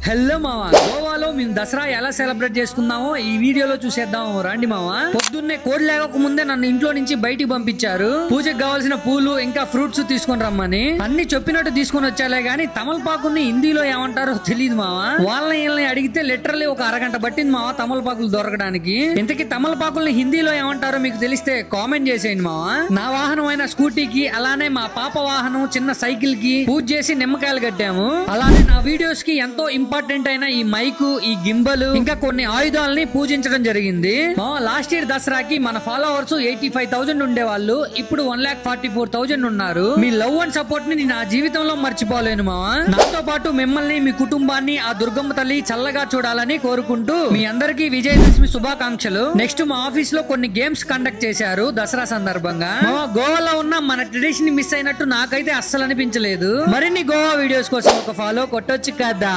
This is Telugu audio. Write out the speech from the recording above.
హలో మావా, గోవాలో మేము దసరా ఎలా సెలబ్రేట్ చేసుకున్నామో ఈ వీడియోలో చూసేద్దాం రండి మావా. పొద్దున్నే కోడి లేక ముందే నన్ను ఇంట్లో నుంచి బయటికి పంపించారు. పూజకు కావాల్సిన పూలు ఇంకా ఫ్రూట్స్ తీసుకొని రమ్మని. అన్ని చెప్పినట్టు తీసుకొని వచ్చాలే గానీ తమలపాకుని హిందీలో ఏమంటారో తెలియదు మావా. వాళ్ళని అడిగితే లిటరల్లీ ఒక అరగంట పట్టింది మావా తమలపాకులు దొరకడానికి. ఇంతకీ తమలపాకుల్ని హిందీలో ఏమంటారో మీకు తెలిస్తే కామెంట్ చేసేయండి మావా. నా వాహనం అయిన స్కూటీకి అలానే మా పాప వాహనం చిన్న సైకిల్ కి పూజ చేసి నిమ్మకాయలు కట్టాము. అలానే నా వీడియోస్ కి ఎంతో ఇంపార్టెంట్ అయిన ఈ మైకు, ఈ గింబల్ ఇంకా కొన్ని ఆయుధాలని పూజించడం జరిగింది. లాస్ట్ ఇయర్ దసరాకి మన ఫాలోవర్స్ 85,000 ఉండేవాళ్ళు, ఇప్పుడు 1,44,000 ఉన్నారు. మీ లవ్ అండ్ సపోర్ట్ ని నా జీవితంలో మర్చిపోలేను మావా. నాతో పాటు మిమ్మల్ని, మీ కుటుంబాన్ని ఆ దుర్గమ్మ తల్లి చల్లగా చూడాలని కోరుకుంటూ మీ అందరికీ విజయదశమి శుభాకాంక్షలు. నెక్స్ట్ మా ఆఫీస్ లో కొన్ని గేమ్స్ కండక్ట్ చేశారు దసరా సందర్భంగా. గోవాలో ఉన్న మన ట్రెడిషన్ మిస్ అయినట్టు నాకైతే అస్సలు అనిపించలేదు. మరిన్ని గోవా వీడియోస్ కోసం ఒక ఫాలో కొట్టొచ్చు కదా.